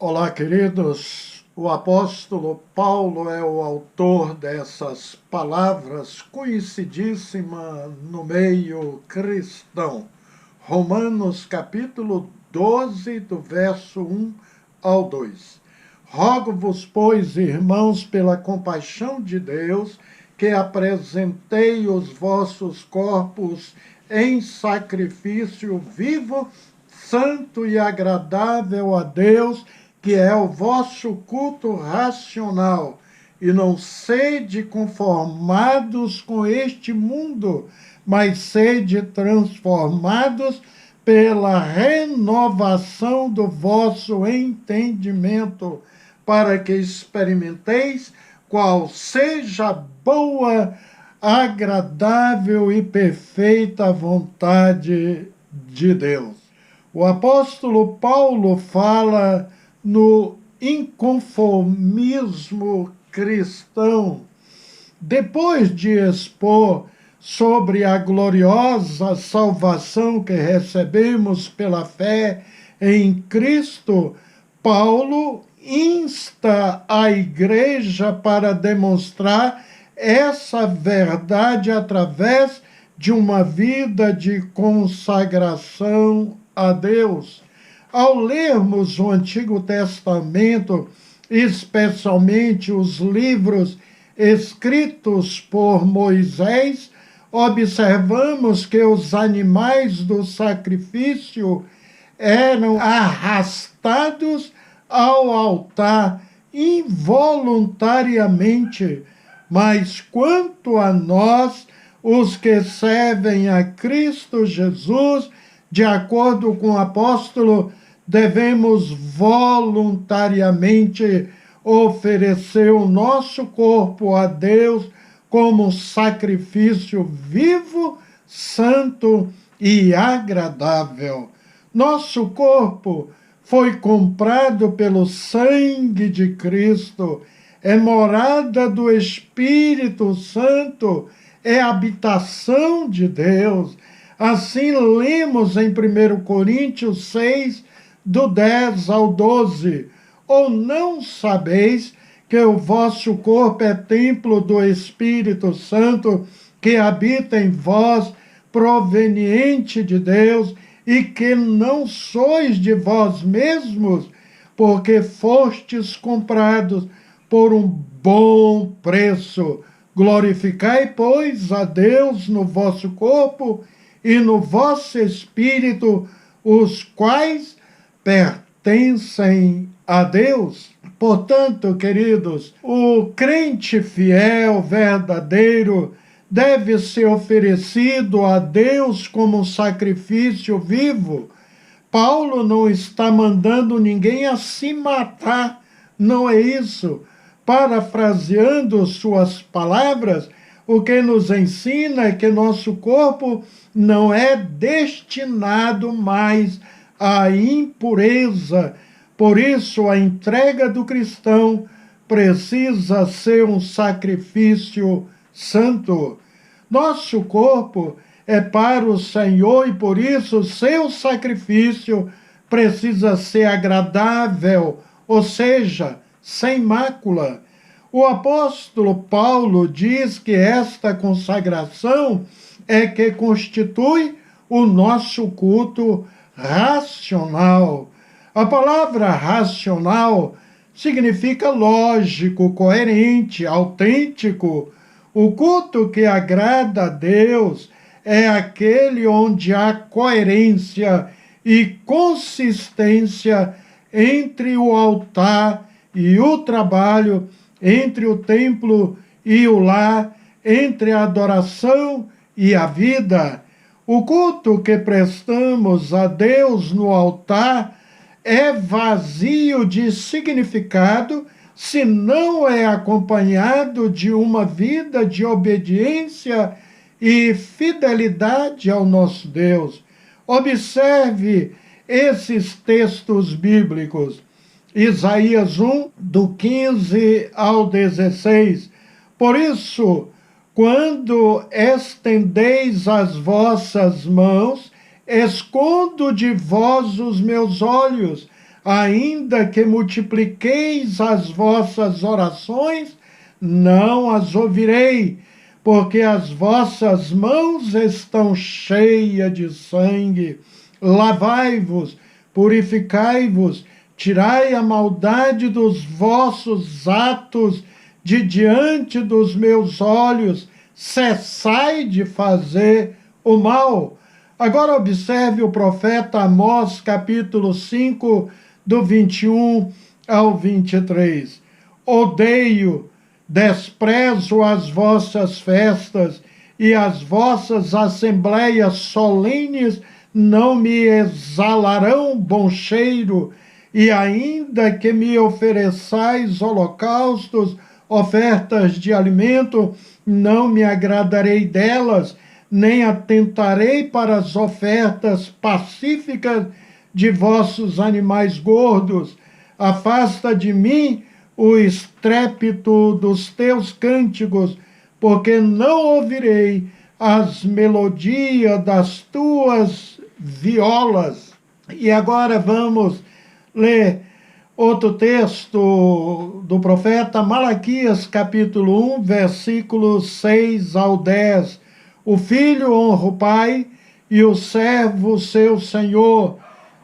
Olá, queridos. O apóstolo Paulo é o autor dessas palavras conhecidíssimas no meio cristão. Romanos capítulo 12, do verso 1 ao 2. Rogo-vos, pois, irmãos, pela compaixão de Deus, que apresentei os vossos corpos em sacrifício vivo, santo e agradável a Deus, que é o vosso culto racional, e não sede conformados com este mundo, mas sede transformados pela renovação do vosso entendimento, para que experimenteis qual seja a boa, agradável e perfeita vontade de Deus. O apóstolo Paulo fala no inconformismo cristão. Depois de expor sobre a gloriosa salvação que recebemos pela fé em Cristo, Paulo insta a igreja para demonstrar essa verdade através de uma vida de consagração a Deus. Ao lermos o Antigo Testamento, especialmente os livros escritos por Moisés, observamos que os animais do sacrifício eram arrastados ao altar involuntariamente, mas quanto a nós, os que servem a Cristo Jesus, de acordo com o apóstolo, devemos voluntariamente oferecer o nosso corpo a Deus como sacrifício vivo, santo e agradável. Nosso corpo foi comprado pelo sangue de Cristo, é morada do Espírito Santo, é habitação de Deus. Assim lemos em 1 Coríntios 6, do 10 ao 12. Ou não sabeis que o vosso corpo é templo do Espírito Santo, que habita em vós, proveniente de Deus, e que não sois de vós mesmos, porque fostes comprados por um bom preço. Glorificai, pois, a Deus no vosso corpo e no vosso espírito, os quais pertencem a Deus. Portanto, queridos, o crente fiel, verdadeiro, deve ser oferecido a Deus como um sacrifício vivo. Paulo não está mandando ninguém a se matar, não é isso. Parafraseando suas palavras, o que nos ensina é que nosso corpo não é destinado mais à impureza. Por isso, a entrega do cristão precisa ser um sacrifício santo. Nosso corpo é para o Senhor e, por isso, seu sacrifício precisa ser agradável, ou seja, sem mácula. O apóstolo Paulo diz que esta consagração é que constitui o nosso culto racional. A palavra racional significa lógico, coerente, autêntico. O culto que agrada a Deus é aquele onde há coerência e consistência entre o altar e o trabalho, entre o templo e o lar, entre a adoração e a vida. O culto que prestamos a Deus no altar é vazio de significado se não é acompanhado de uma vida de obediência e fidelidade ao nosso Deus. Observe esses textos bíblicos. Isaías 1, do 15 ao 16. Por isso, quando estendeis as vossas mãos, escondo de vós os meus olhos. ainda que multipliqueis as vossas orações, não as ouvirei, porque as vossas mãos estão cheias de sangue. Lavai-vos, purificai-vos, tirai a maldade dos vossos atos de diante dos meus olhos, cessai de fazer o mal. Agora observe o profeta Amós, capítulo 5, do 21 ao 23. Odeio, desprezo as vossas festas, e as vossas assembleias solenes não me exalarão bom cheiro, e ainda que me ofereçais holocaustos, ofertas de alimento, não me agradarei delas, nem atentarei para as ofertas pacíficas de vossos animais gordos. Afasta de mim o estrépito dos teus cânticos, porque não ouvirei as melodias das tuas violas. E agora vamos ler outro texto do profeta Malaquias, capítulo 1, versículos 6 ao 10. O filho honra o pai e o servo seu senhor.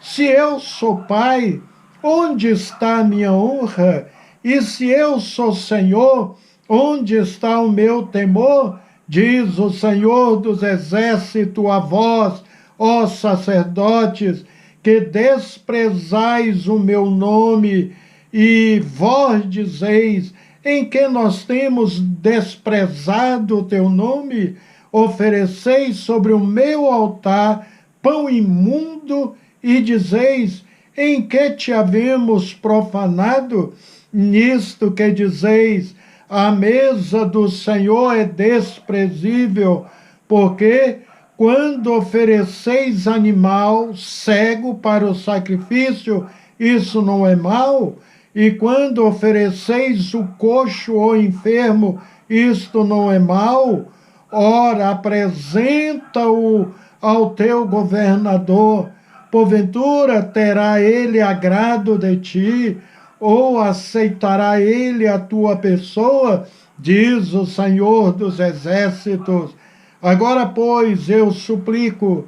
Se eu sou pai, onde está a minha honra? E se eu sou senhor, onde está o meu temor? Diz o Senhor dos exércitos a vós, ó sacerdotes, que desprezais o meu nome, e vós dizeis, em que nós temos desprezado o teu nome? Ofereceis sobre o meu altar pão imundo, e dizeis, em que te havemos profanado? Nisto que dizeis, a mesa do Senhor é desprezível, porque quando ofereceis animal cego para o sacrifício, isso não é mal? E quando ofereceis o coxo ou enfermo, isto não é mal? Ora, apresenta-o ao teu governador, porventura terá ele agrado de ti, ou aceitará ele a tua pessoa? Diz o Senhor dos exércitos. Agora, pois, eu suplico,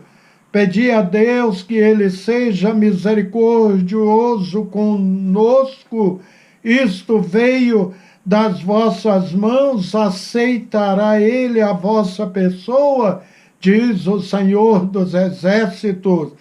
pedi a Deus que ele seja misericordioso conosco. Isto veio das vossas mãos, aceitará ele a vossa pessoa? Diz o Senhor dos exércitos.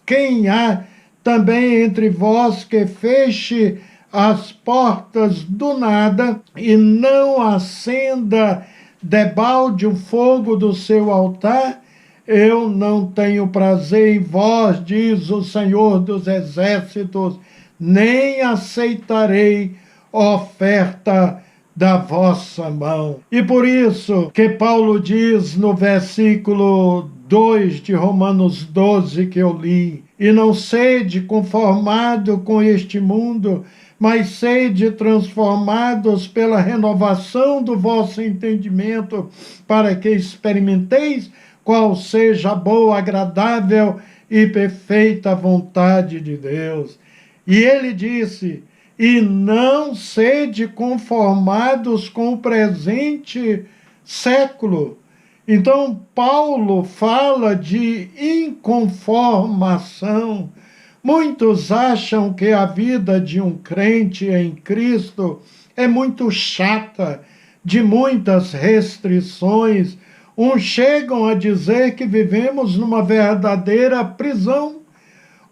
Quem há também entre vós que feche as portas do nada e não acenda debalde o fogo do seu altar? Eu não tenho prazer em vós, diz o Senhor dos exércitos, nem aceitarei oferta da vossa mão. E por isso que Paulo diz no versículo 2 de Romanos 12 que eu li, e não sede conformado com este mundo, mas sede transformados pela renovação do vosso entendimento, para que experimenteis qual seja a boa, agradável e perfeita vontade de Deus. E ele disse, e não sede conformados com o presente século. Então, Paulo fala de inconformação. Muitos acham que a vida de um crente em Cristo é muito chata, de muitas restrições. Uns chegam a dizer que vivemos numa verdadeira prisão.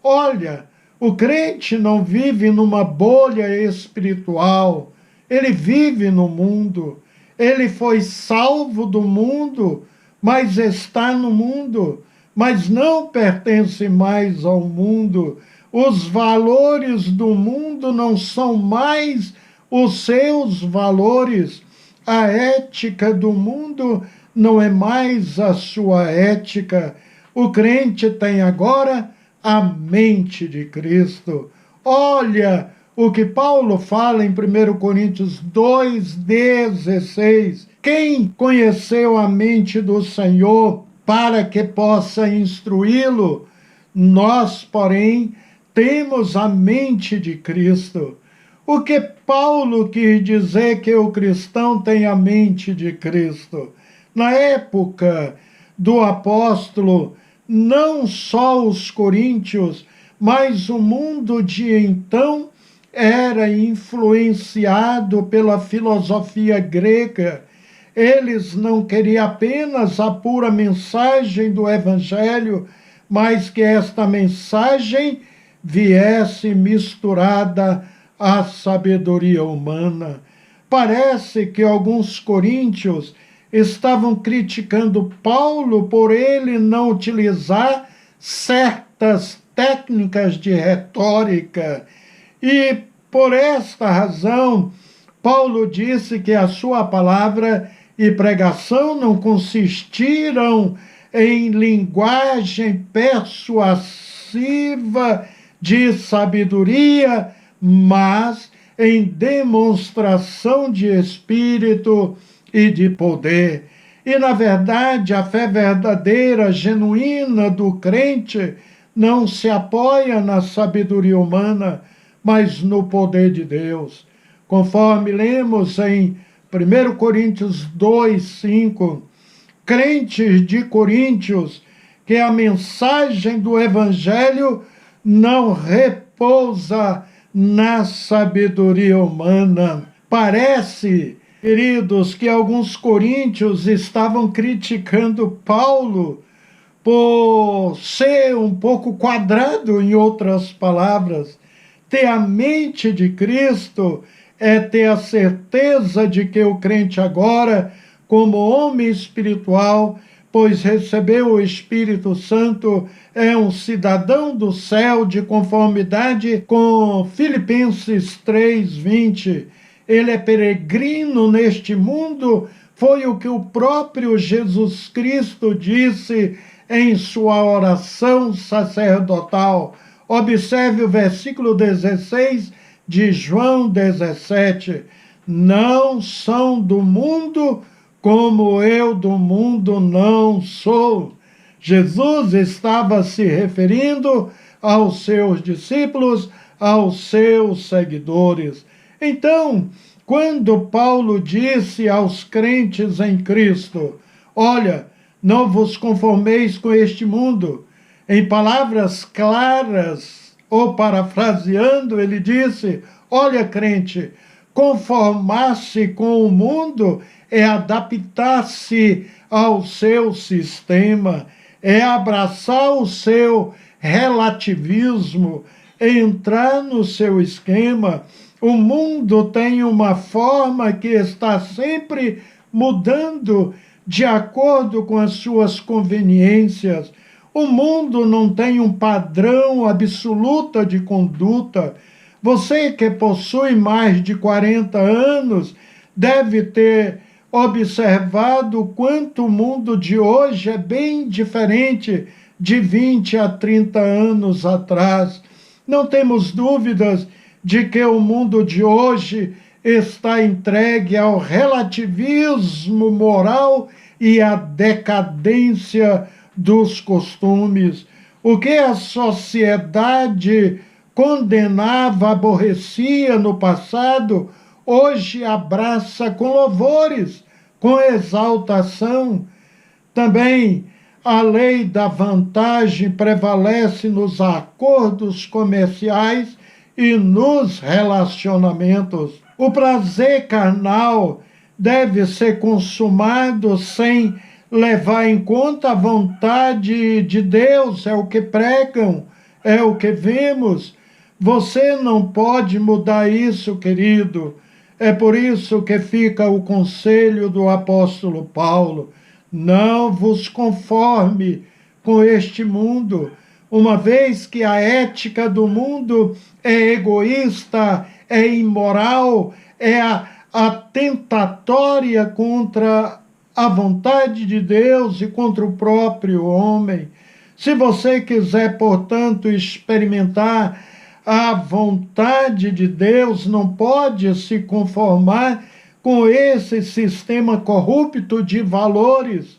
Olha, o crente não vive numa bolha espiritual, ele vive no mundo. Ele foi salvo do mundo, mas está no mundo, mas não pertence mais ao mundo. Os valores do mundo não são mais os seus valores. A ética do mundo não é mais a sua ética. O crente tem agora a mente de Cristo. Olha o que Paulo fala em 1 Coríntios 2,16. Quem conheceu a mente do Senhor para que possa instruí-lo? Nós, porém, temos a mente de Cristo. O que Paulo quis dizer que o cristão tem a mente de Cristo? Na época do apóstolo, não só os coríntios, mas o mundo de então era influenciado pela filosofia grega. Eles não queriam apenas a pura mensagem do evangelho, mas que esta mensagem viesse misturada à sabedoria humana. Parece que alguns coríntios estavam criticando Paulo por ele não utilizar certas técnicas de retórica. E por esta razão, Paulo disse que a sua palavra e pregação não consistiram em linguagem persuasiva de sabedoria, mas em demonstração de espírito e de poder. E, na verdade, a fé verdadeira, genuína do crente não se apoia na sabedoria humana, mas no poder de Deus. Conforme lemos em 1 Coríntios 2:5, crentes de Coríntios, que a mensagem do Evangelho não repousa na sabedoria humana. Parece, queridos, que alguns coríntios estavam criticando Paulo por ser um pouco quadrado, em outras palavras. Ter a mente de Cristo é ter a certeza de que o crente agora, como homem espiritual, pois recebeu o Espírito Santo, é um cidadão do céu de conformidade com Filipenses 3:20. Ele é peregrino neste mundo, foi o que o próprio Jesus Cristo disse em sua oração sacerdotal. Observe o versículo 16 de João 17. Não são do mundo, como eu do mundo não sou. Jesus estava se referindo aos seus discípulos, aos seus seguidores. Então, quando Paulo disse aos crentes em Cristo, olha, não vos conformeis com este mundo, em palavras claras, ou parafraseando, ele disse, olha, crente, conformar-se com o mundo é adaptar-se ao seu sistema, é abraçar o seu relativismo, entrar no seu esquema. O mundo tem uma forma que está sempre mudando de acordo com as suas conveniências. O mundo não tem um padrão absoluto de conduta. Você que possui mais de 40 anos deve ter observado o quanto o mundo de hoje é bem diferente de 20 a 30 anos atrás. Não temos dúvidas de que o mundo de hoje está entregue ao relativismo moral e à decadência dos costumes. O que a sociedade condenava, aborrecia no passado, hoje abraça com louvores, com exaltação. Também a lei da vantagem prevalece nos acordos comerciais e nos relacionamentos. O prazer carnal deve ser consumado sem levar em conta a vontade de Deus, é o que pregam, é o que vemos. Você não pode mudar isso, querido. É por isso que fica o conselho do apóstolo Paulo: não vos conforme com este mundo, uma vez que a ética do mundo é egoísta, é imoral, é atentatória contra a vontade de Deus e contra o próprio homem. Se você quiser, portanto, experimentar a vontade de Deus, não pode se conformar com esse sistema corrupto de valores.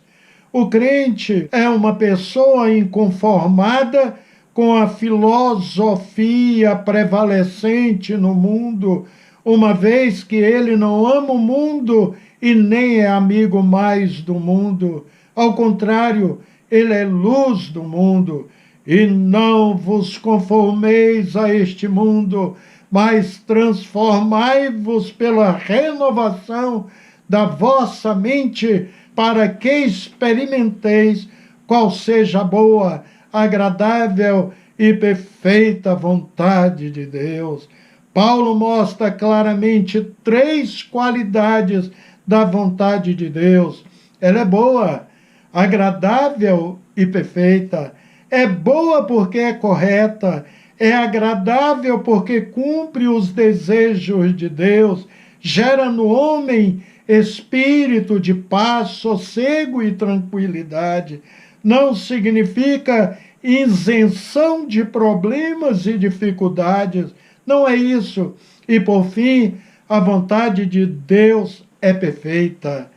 O crente é uma pessoa inconformada com a filosofia prevalecente no mundo, uma vez que ele não ama o mundo e nem é amigo mais do mundo. Ao contrário, ele é luz do mundo. E não vos conformeis a este mundo, mas transformai-vos pela renovação da vossa mente, para que experimenteis qual seja a boa, agradável e perfeita vontade de Deus. Paulo mostra claramente 3 qualidades da vontade de Deus. Ela é boa, agradável e perfeita. É boa porque é correta, é agradável porque cumpre os desejos de Deus, gera no homem espírito de paz, sossego e tranquilidade. Não significa isenção de problemas e dificuldades, não é isso. E por fim, a vontade de Deus é perfeita.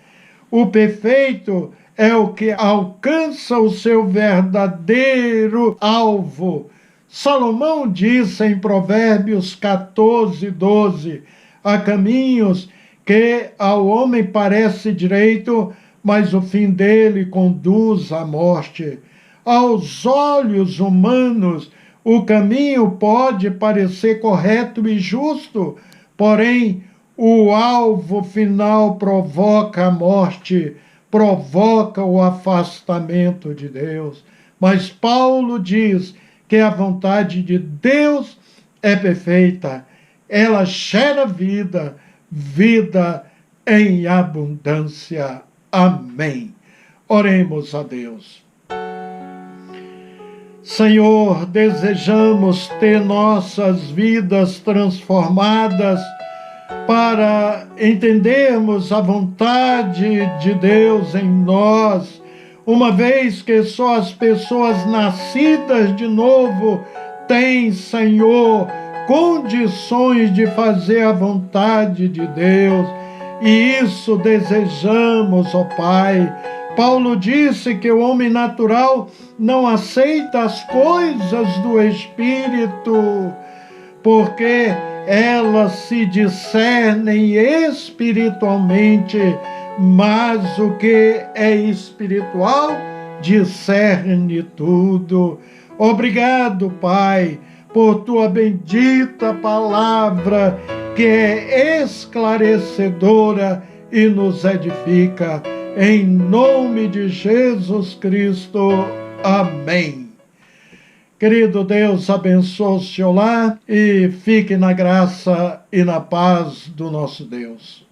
O perfeito é o que alcança o seu verdadeiro alvo. Salomão disse em Provérbios 14:12: há caminhos que ao homem parece direito, mas o fim dele conduz à morte. Aos olhos humanos, o caminho pode parecer correto e justo, porém, o alvo final provoca a morte, provoca o afastamento de Deus. Mas Paulo diz que a vontade de Deus é perfeita. Ela gera vida, vida em abundância. Amém. Oremos a Deus. Senhor, desejamos ter nossas vidas transformadas para entendermos a vontade de Deus em nós, uma vez que só as pessoas nascidas de novo têm, Senhor, condições de fazer a vontade de Deus, e isso desejamos, ó Pai. Paulo disse que o homem natural não aceita as coisas do Espírito, porque elas se discernem espiritualmente, mas o que é espiritual discerne tudo. Obrigado, Pai, por tua bendita palavra, que é esclarecedora e nos edifica. Em nome de Jesus Cristo. Amém. Querido Deus, abençoe o seu lar e fique na graça e na paz do nosso Deus.